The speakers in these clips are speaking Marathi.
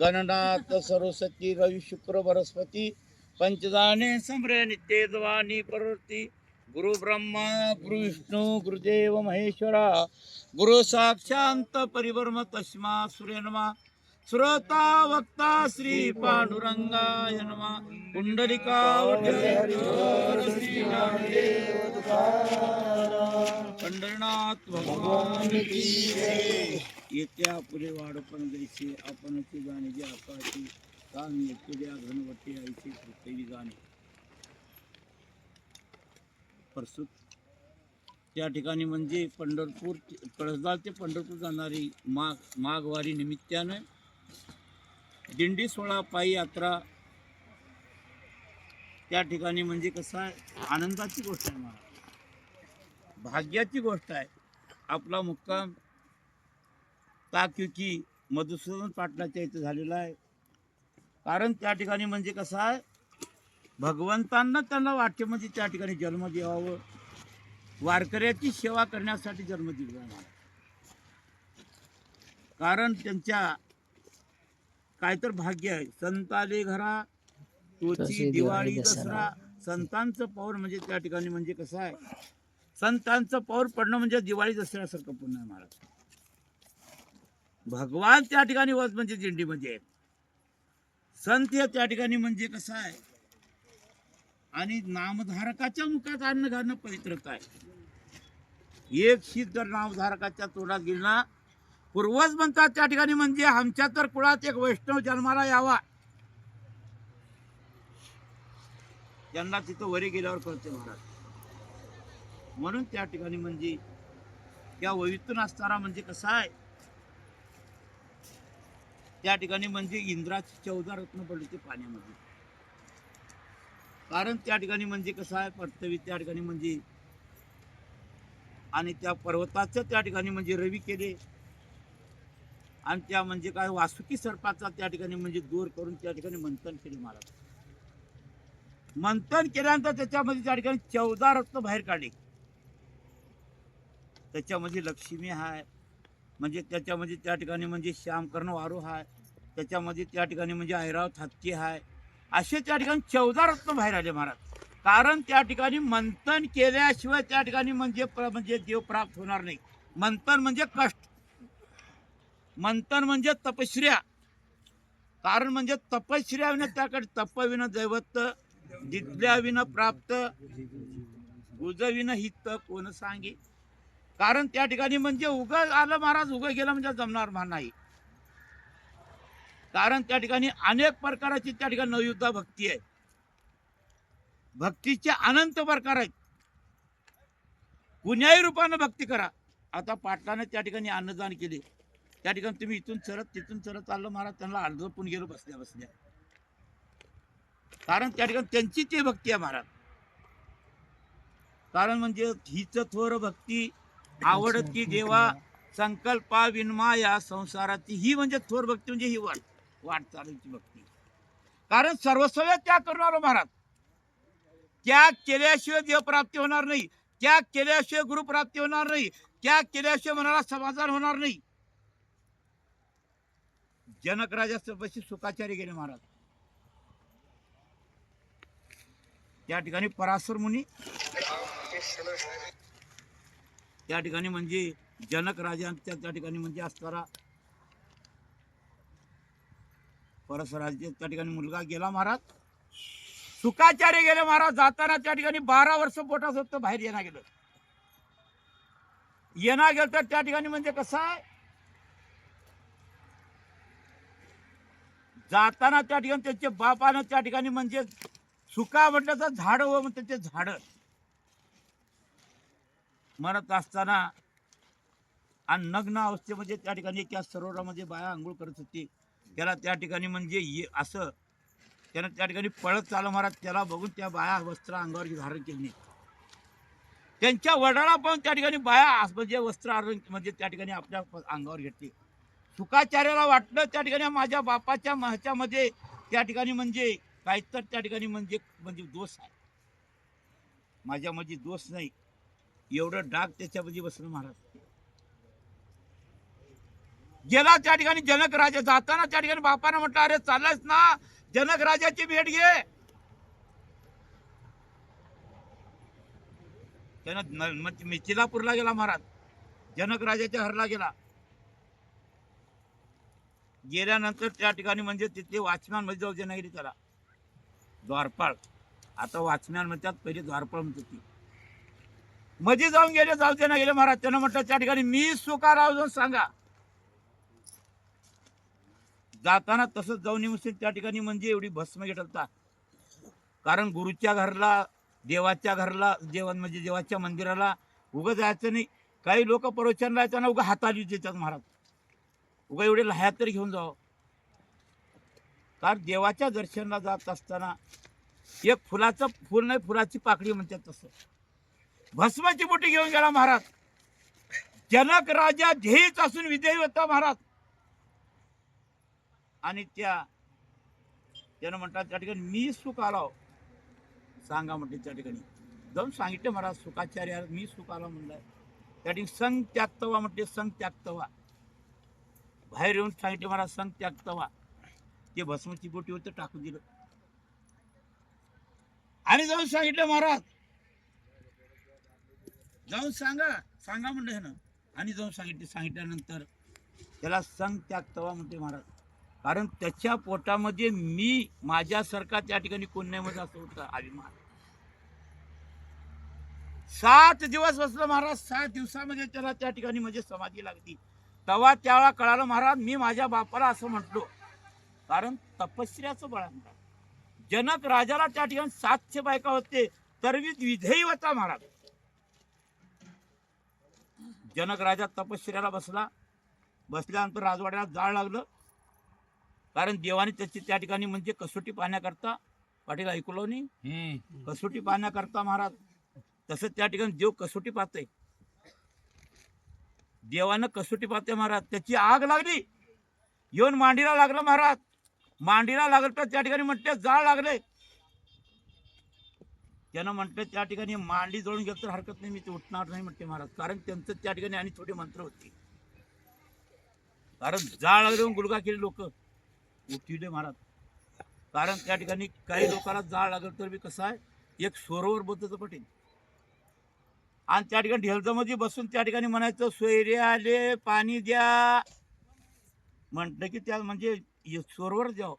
गणनाथ सरस्वती रवि शुक्र बृहस्पती पंचदाने सम्रे नित्येजवानी प्रवृत्ती गुरु ब्रह्मा गुरु विष्णू गुरुदेव महेश्वरा गुरु साक्षांत परिब्रह्म तस्मा सूर्य नमः श्रोता वक्ता श्री पांडुरंगाय नमः कुंडलिका पंढरनाथ भगवान की जय. येत्या पुढे वाढपण द्यायचे आपणची जाणे जे आकाशी काम येत्या घनवटी आईचे पृथ्वी जाणे. प्रसूत त्या ठिकाणी म्हणजे पंढरपूर कळसदाल ते पंढरपूर जाणारी माघवारी निमित्तानं दिंडी सोहळा पायी यात्रा त्या ठिकाणी म्हणजे कसं आहे आनंदाची गोष्ट आहे, मला भाग्याची गोष्ट आहे. आपला मुक्काम ताक्युकी मधुसूदन पाटलाच्या इथं झालेला आहे. कारण त्या ठिकाणी म्हणजे कसं आहे भगवंतांना त्यांना वाटेमध्ये त्या ठिकाणी जन्म द्यावं, वारकऱ्याची सेवा करण्यासाठी जन्म दिला. कारण त्यांच्या काय तर भाग्य आहे. संताले घरा तोची दिवाळी दसरा. संतांचं पौर म्हणजे त्या ठिकाणी म्हणजे कसं आहे संतांचं पौर पडणं म्हणजे दिवाळी दसऱ्यासारखं पुन्हा महाराज. भगवान त्या ठिकाणी वज म्हणजे दिंडीमध्ये आहेत. संत हे त्या ठिकाणी म्हणजे कसं आहे आणि नामधारकाच्या मुखात अन्न घालणं पवित्रता आहे. एक शीत जर नामधारकाच्या तोंडात गेला पूर्वज म्हणतात त्या ठिकाणी म्हणजे आमच्या तर कुळात एक वैष्णव जन्माला यावा. त्यांना तिथं वरी गेल्यावर कळते महाराज. म्हणून त्या ठिकाणी म्हणजे त्या वहीतून असताना म्हणजे कसं आहे त्या ठिकाणी म्हणजे इंद्राची 14 रत्न पडली ते पाण्यामध्ये. कारण त्या ठिकाणी म्हणजे कसं आहे पृथ्वी त्या ठिकाणी म्हणजे आणि त्या पर्वताचं त्या ठिकाणी म्हणजे रवी केले आणि त्या म्हणजे काय वासुकी सर्पाचा त्या ठिकाणी म्हणजे दूर करून त्या ठिकाणी मंथन केले महाराज. मंथन केल्यानंतर त्याच्यामध्ये त्या ठिकाणी 14 रत्न बाहेर काढले. त्याच्यामध्ये लक्ष्मी आहे, म्हणजे त्याच्यामध्ये त्या ठिकाणी म्हणजे श्यामकर्ण वारू आहे, त्याच्यामध्ये त्या ठिकाणी म्हणजे ऐरावत हत्ती आहे. असे त्या ठिकाणी 14 रत्न बाहेर आले महाराज. कारण त्या ठिकाणी मंथन केल्याशिवाय त्या ठिकाणी म्हणजे देव प्राप्त होणार नाही. मंथन म्हणजे कष्ट, मंथन म्हणजे तपश्र्या. कारण म्हणजे तपश्र्या विना त्याकडे तपविना दैवत जिथल्या विना प्राप्त गुजविना हित कोण सांगे. कारण त्या ठिकाणी म्हणजे उगं आलं महाराज उगं गेलं म्हणजे जमणार नाही. कारण त्या ठिकाणी अनेक प्रकाराची त्या ठिकाणी नवयुद्धा भक्ती आहे. भक्तीचे अनंत प्रकार आहेत. कुण्याही रूपानं भक्ती करा. आता पाटलाने त्या ठिकाणी अन्नदान केले, त्या ठिकाणी तुम्ही इथून चरत तिथून चरत चाललं महाराज त्यांना अर्धपून गेलो बसल्या बसल्या. कारण त्या ठिकाणी त्यांची ती भक्ती आहे महाराज. कारण म्हणजे हीच थोर भक्ती आवडती देवा संकल्पा विनमा या संसाराची. ही म्हणजे थोर भक्ती म्हणजे ही वाट चालूची भक्ती. कारण सर्वस्व त्याग करणार महाराज. त्याग केल्याशिवाय देवप्राप्ती होणार नाही, त्याग केल्याशिवाय गुरुप्राप्ती होणार नाही, त्याग केल्याशिवाय मनाला समाधान होणार नाही. जनक राजापाशी सुखाचारी गेले महाराज. त्या ठिकाणी पराशर मुनी त्या ठिकाणी म्हणजे जनक राजांच्या त्या ठिकाणी म्हणजे असताना परसराजाच्या त्या ठिकाणी मुलगा गेला महाराज. सुखाचार्य गेले महाराज. जाताना त्या ठिकाणी 12 वर्ष पोटात होतं, बाहेर येणं गेलं तर त्या ठिकाणी म्हणजे कसं आहे जाताना त्या ठिकाणी त्यांच्या बापानं त्या ठिकाणी म्हणजे सुका म्हटलं तर झाड व त्याचे झाड मरत असताना आणि नग्न अवस्थेमध्ये त्या ठिकाणी त्या सरोवरामध्ये बाया आंघोळ करत होती. त्याला त्या ठिकाणी म्हणजे असं त्यानं त्या ठिकाणी पळत चाललं महाराज. त्याला बघून त्या बाया वस्त्र अंगावर धारण केली. त्यांच्या वडिला पण त्या ठिकाणी बाया म्हणजे वस्त्र म्हणजे त्या ठिकाणी आपल्या अंगावर घेतली. शुकाचार्याला वाटलं त्या ठिकाणी माझ्या बापाच्या ह्याच्यामध्ये त्या ठिकाणी म्हणजे काहीतर त्या ठिकाणी म्हणजे दोष आहे, माझ्यामध्ये दोष नाही. एवढं डाग त्याच्यामध्ये बसलं महाराज. गेला त्या ठिकाणी जनक राजा जाताना त्या ठिकाणी बापानं म्हटलं अरे चाललायस ना जनक राजाची भेट घे. त्यानं मिथिलापूरला गेला महाराज, जनक राजाच्या हरला गेला. गेल्यानंतर त्या ठिकाणी म्हणजे तिथे वॉचमॅन मध्ये जाऊ दे नाही त्याला, द्वारपाळ. आता वॉचमॅन म्हणतात, पहिले द्वारपाळ म्हणतात. ती मध्ये जाऊन गेले, जाऊ दे ना गेले महाराज. त्यानं म्हटलं त्या ठिकाणी मी सुकाराव जाऊन सांगा. जाताना तसंच जाऊन येऊन त्या ठिकाणी म्हणजे एवढी भस्म घेतलता. कारण गुरुच्या घरला, देवाच्या घरला, म्हणजे देवाच्या मंदिराला उगं जायचं नाही. काही लोक प्रवचनला येताना उगा हाताली देतात महाराज, उगा एवढे लह्यात तरी घेऊन जावं. कारण देवाच्या दर्शनाला जात असताना एक फुलाचं फुल नाही, फुलाची पाकळी म्हणतात तसं भस्माची बोटी घेऊन गेला महाराज. जनक राजा ध्येयच असून विधेय होता महाराज. आणि त्यानं म्हणतात त्या ठिकाणी मी सुख आलो सांगा म्हटले. त्या ठिकाणी जाऊन सांगितलं महाराज, सुखाचार्य मी सुख आलो म्हणलाय. त्या ठिकाणी संग त्यागतवा म्हटले, संग त्यागतवा. बाहेर येऊन सांगितले महाराज संग त्यागतवा. ते भस्माची बोटी होतं टाकून दिलं. आणि जाऊन सांगितलं महाराज, जाऊन सांगा म्हणलं हे ना. आणि जाऊन सांगितल्यानंतर त्याला संग त्यागतवा म्हणते महाराज. कारण त्याच्या पोटामध्ये मी माझ्यासारखा त्या ठिकाणी कोण नाही मध्ये असं होतं अभिमान. 7 दिवस बसलं महाराज. 7 दिवसामध्ये त्याला त्या ठिकाणी म्हणजे समाधी लागली. तेव्हा त्याला कळालं महाराज मी माझ्या बापाला असं म्हटलो. कारण तपस्याचं बळ म्हणतात. जनक राजाला त्या ठिकाणी 700 बायका होते, तरवीत विधेयी होता महाराज. जनक राजा तपश्चर्याला बसल्यानंतर राजवाड्याला जाळ लागलं. कारण देवाने त्याची त्या ठिकाणी म्हणजे कसोटी पाहण्याकरता, पाटील ऐकलो नाही, कसोटी पाहण्याकरता महाराज. तसं त्या ठिकाणी देव कसोटी पाहतय, देवानं कसोटी पाहते महाराज. त्याची आग लागली, येऊन मांडीला लागलं महाराज. मांडीला लागलं तर त्या ठिकाणी म्हटले जाळ लागले. त्यानं म्हटलं त्या ठिकाणी मांडी जळून गेलं तर हरकत नाही, मी ते उठणार नाही म्हटले महाराज. कारण त्यांचं त्या ठिकाणी आणि थोडे मंत्र होते. कारण जाळ लागले गुलगा केले लोक उठले महाराज. कारण त्या ठिकाणी काही लोकांना जाळ लागलं तर बी कसं आहे, एक सरोवर बोलतं पटेल. आणि त्या ठिकाणी ढेलजामध्ये बसून त्या ठिकाणी म्हणायचं सोयरे आले पाणी द्या. म्हटलं की त्या म्हणजे सरोवर द्यावं,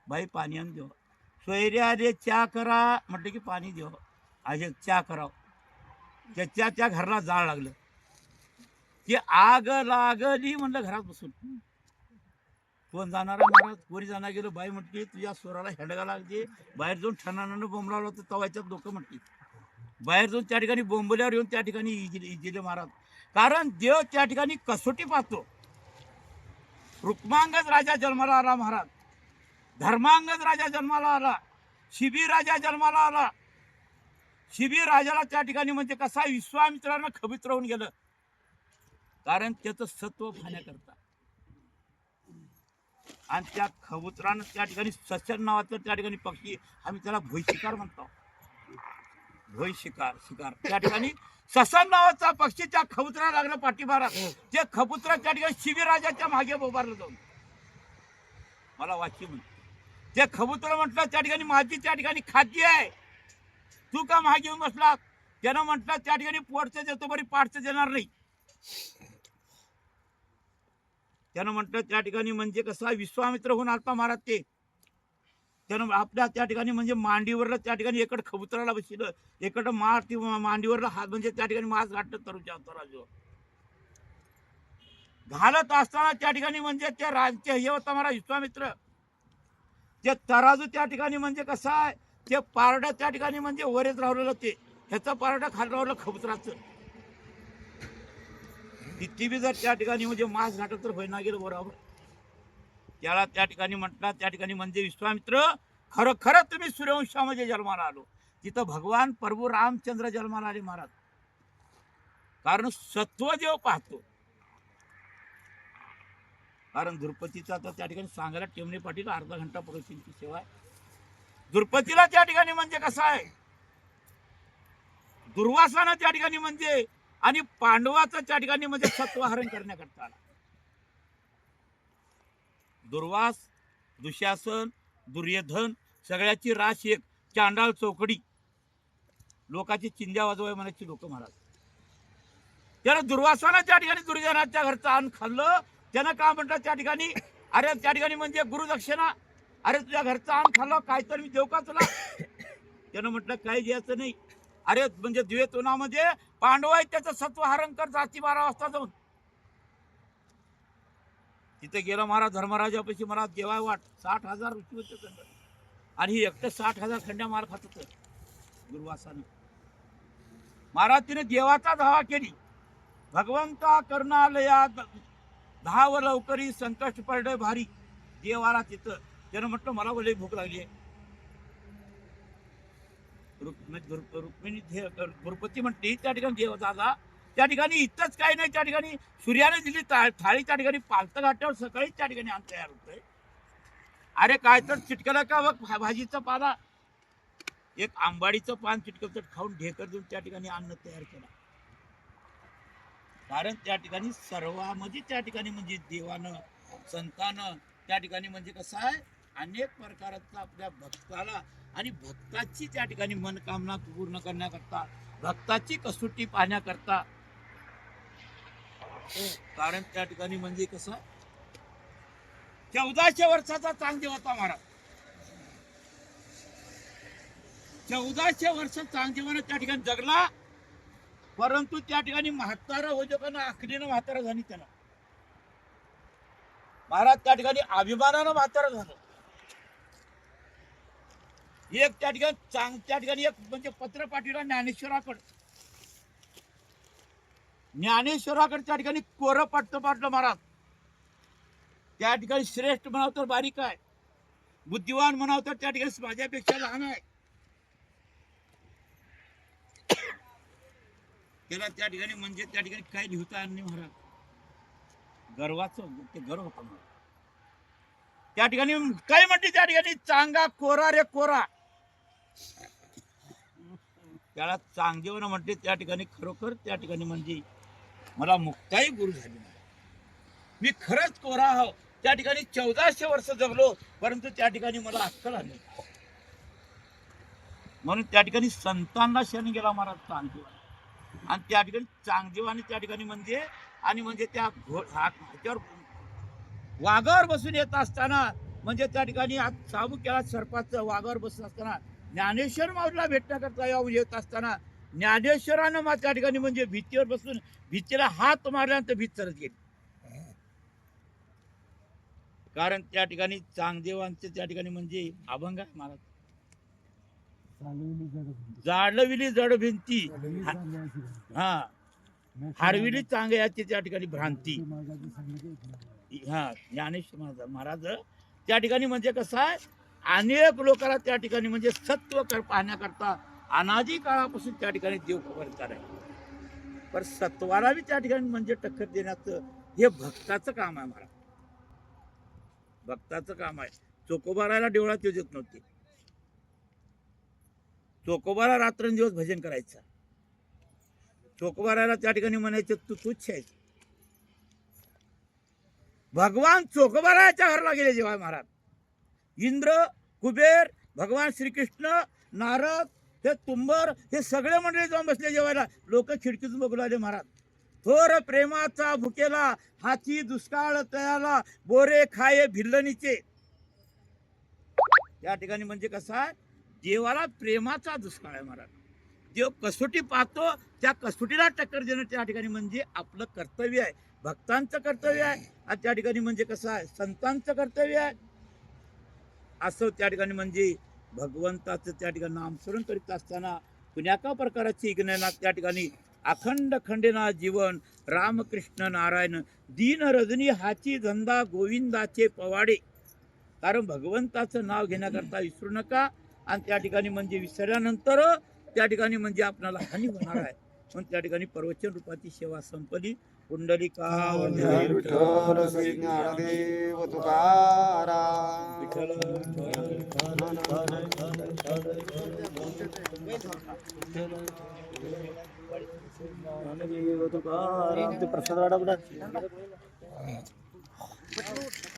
बाई पाणी आणून द्यावं. सोयरे आले चहा करा, म्हटलं की पाणी द्यावं, असे चहा करावं. त्या घराला जाळ लागलं. ती आग लागली म्हणलं घरात बसून. कोण जाणार महाराज, कोणी जाणार गेलो. बाई म्हटली तुझ्या स्वराला हेडगा लागते. बाहेर जाऊन ठणानं बोंबलावलं होतं तवायच्यात लोक म्हटली. बाहेर जाऊन त्या ठिकाणी बोंबल्यावर येऊन त्या ठिकाणी इजिले महाराज. कारण देव त्या ठिकाणी कसोटी पाहतो. रुक्मांगद राजा जन्माला आला महाराज, धर्मांगद राजा जन्माला आला, शिबी राजा जन्माला आला. शिबी राजाला त्या ठिकाणी म्हणजे कसा विश्वामित्रानं खबीत राहून गेलं. कारण त्याचं सत्व पाहण्याकरता. आणि त्या खबुत्रानं त्या ठिकाणी सचन नावाचं त्या ठिकाणी पक्षी, आम्ही त्याला भोईशिकार म्हणतो. भोईशिकार शिकार त्या ठिकाणी ससन नावाचा पक्षी त्या खबुत्राला लागला पाठीमारा. ते खबुत्र त्या ठिकाणी शिबिराजाच्या मागे उभारलं जाऊन. मला वाची म्हणते ते खबुत्र म्हटलं त्या ठिकाणी माझी त्या ठिकाणी खाद्य आहे, तू का मागे येऊन बसला. त्यानं म्हटलं त्या ठिकाणी पोटचं देतो बरी पाठचं देणार नाही. त्यानं म्हटलं त्या ठिकाणी म्हणजे कसा विश्वामित्र होऊन आलता महाराज. ते त्यानं आपल्या त्या ठिकाणी म्हणजे मांडीवरला त्या ठिकाणी एकड खबुत्राला बसलं, एकड मांडीवरला हात म्हणजे त्या ठिकाणी मास घातलं तराजू घालत असताना त्या ठिकाणी म्हणजे त्या राज्य हे होता महाराज विश्वामित्र. ते तराजू त्या ठिकाणी म्हणजे कसं आहे, ते पारडं त्या ठिकाणी म्हणजे वरेच राहिलेलं, ते ह्याचं पारडं खाली राहिलं खबुत्राचं. किती बी जर त्या ठिकाणी म्हणजे मास घाटत तर होईना गेलं बरोबर. त्याला त्या ठिकाणी म्हटलं त्या ठिकाणी म्हणजे विश्वामित्र खरं खरं तुम्ही सूर्यवंशामध्ये जन्माला आलो. तिथं भगवान प्रभू रामचंद्र जन्माला आले महाराज. कारण सत्वदेव पाहतो. कारण द्रुपदीचा तर त्या ठिकाणी सांगायला टेमणे पाटील अर्धा घंटा प्रवचनाची सेवा आहे. द्रुपदीला त्या ठिकाणी म्हणजे कसं आहे, दुर्वासानं त्या ठिकाणी म्हणजे आणि पांडवाचं त्या ठिकाणी म्हणजे सत्वहरण करण्याकरता आला. दुर्वास, दुःशासन, दुर्योधन सगळ्याची राश एक चांडाळ चौकडी लोकांची चिंध्या वाजवाय म्हणायची लोक महाराज. त्याला दुर्वासानं त्या ठिकाणी दुर्योधनाच्या घरचं अन्न खाल्लं. त्यानं काय म्हणतात त्या ठिकाणी, अरे त्या ठिकाणी म्हणजे गुरुदक्षिणा, अरे तुझ्या घरचं अन्न खाल्लं काय तर मी देऊ का तुला. त्यानं म्हटलं काही द्यायचं नाही. अरे म्हणजे द्वैतोनामध्ये पांडव आहे त्याचं सत्व हरण कर रात्री 12 वाजता जाऊन. तिथे गेला महाराज धर्मराजापाशी महाराज देवाय वाट 60,000 ऋषी होते आणि ही एकटं 60,000 खंड्या मार खात होत दुर्वासानं. महाराज तिने देवाचा धावा केली. भगवंता कर्णालया धाव लवकरी संकट पडले भारी. देवाला तिथं त्यानं म्हटलं मला बोले भूक लागली आहे. रुक्मिणी गुरुपती म्हटली त्या ठिकाणी देव दादा त्या ठिकाणी इथंच काही नाही. त्या ठिकाणी सूर्याने दिली थाळी त्या ठिकाणी पालतं घाट्यावर सकाळीच त्या ठिकाणी अन्न तयार होतंय. अरे काय तर चिटकलं का बघ भाजीचं पाला एक आंबाडीचं पान चिटकलं खाऊन ढेकर देऊन त्या ठिकाणी अन्न तयार केलं. कारण त्या ठिकाणी सर्वामध्ये त्या ठिकाणी म्हणजे देवानं संतानं त्या ठिकाणी म्हणजे कसं आहे अनेक प्रकारचा आपल्या भक्ताला आणि भक्ताची त्या ठिकाणी मनकामना पूर्ण करण्याकरता भक्ताची कसोटी पाहण्याकरता. कारण त्या ठिकाणी म्हणजे कसं 1400 वर्षाचा चांगदेव होता महाराज. 1400 वर्ष चांगदेवानं त्या ठिकाणी जगला. परंतु त्या ठिकाणी म्हातारा होतो का ना आखरीनं म्हातारा झाली त्यानं. महाराज त्या ठिकाणी अभिमानानं म्हातारा झालं. एक त्या ठिकाणी त्या ठिकाणी एक म्हणजे पत्र पाठवला ज्ञानेश्वराकडे. ज्ञानेश्वराकडे त्या ठिकाणी कोरं पट्ट पाठलं महाराज. त्या ठिकाणी श्रेष्ठ म्हणाव तर बारीक आहे, बुद्धिवान म्हणाव तर त्या ठिकाणी माझ्यापेक्षा लहान आहे. त्याला त्या ठिकाणी म्हणजे त्या ठिकाणी काय लिहिता आलं नाही महाराज. गर्वाचं ते गर्व होतं महाराज. त्या ठिकाणी काय म्हणते त्या ठिकाणी चांगा कोरा रे कोरा. त्याला चांगदेवानं म्हटले त्या ठिकाणी खरोखर त्या ठिकाणी म्हणजे मला मुक्ताई गुरु झाली. मी खरंच कोरा आहो. त्या ठिकाणी 1400 वर्ष जगलो परंतु त्या ठिकाणी मला अक्कल आली. म्हणून त्या ठिकाणी संतांना शरण गेला महाराज चांगदेवा. आणि त्या ठिकाणी चांगदेवाने त्या ठिकाणी म्हणजे आणि म्हणजे त्या ह्याच्यावर वाघावर बसून येत असताना म्हणजे त्या ठिकाणी साबू केला सर्पाचं वाघावर बसून असताना ज्ञानेश्वर माऊलीला भेटण्याकरता येत असताना ज्ञानेश्वरानं मग त्या ठिकाणी म्हणजे भीतीवर बसून भीतीला हात मारल्यानंतर भीत चरत गेली. कारण त्या ठिकाणी चांगदेवांचे त्या ठिकाणी म्हणजे अभंग आहे महाराज. जाडविली जड भिंती हा हरविली चांगयाची त्या ठिकाणी भ्रांती. हा ज्ञानेश्वर महाराज त्या ठिकाणी म्हणजे कसं आहे अनेक लोकांना त्या ठिकाणी म्हणजे सत्व पाहण्याकरता अनादी काळापासून त्या ठिकाणी देव करतात आहे. पण सत्वाला बी त्या ठिकाणी म्हणजे टक्कर देण्याचं हे भक्ताचं काम आहे महाराज. भक्ताचं काम आहे. चोकोबाराला देवळात येऊ देत नव्हते. चोकोबारा रात्रंदिवस भजन करायचं. चोकोबाराला त्या ठिकाणी म्हणायचं तू तुच्छ आहेस. भगवान चोकोबाराच्या घरला गेले जेव्हा महाराज. इंद्र कुबेर भगवान श्रीकृष्ण नारद हे तुंबर हे सगळे मंडळी जाऊन बसले जेवायला. लोक खिडकीतून बघू लागले महाराज. थोर प्रेमाचा भुकेला हाती दुष्काळ तयाला बोरे खाये भिल्लणीचे. त्या ठिकाणी म्हणजे कसं आहे देवाला प्रेमाचा दुष्काळ आहे महाराज. देव कसोटी पाहतो त्या कसोटीला टक्कर देणं त्या ठिकाणी म्हणजे आपलं कर्तव्य आहे. भक्तांचं कर्तव्य आहे आणि त्या ठिकाणी म्हणजे कसं आहे संतांचं कर्तव्य आहे. असं त्या ठिकाणी म्हणजे भगवंताचं त्या ठिकाणी नामस्मरण करीत असताना पुण्याका प्रकाराची ज्ञानात त्या ठिकाणी अखंड खंडेना जीवन रामकृष्ण नारायण दीन रजनी हाची धंदा गोविंदाचे पवाडे. कारण भगवंताचं नाव घेण्याकरता विसरू नका. आणि त्या ठिकाणी म्हणजे विसरल्यानंतर त्या ठिकाणी म्हणजे आपल्याला हानी होणार आहे. पण त्या ठिकाणी प्रवचन रूपाची सेवा संपली. कुंडलिका विठ्ठल श्री ज्ञानदेव तुकाराम प्रसाद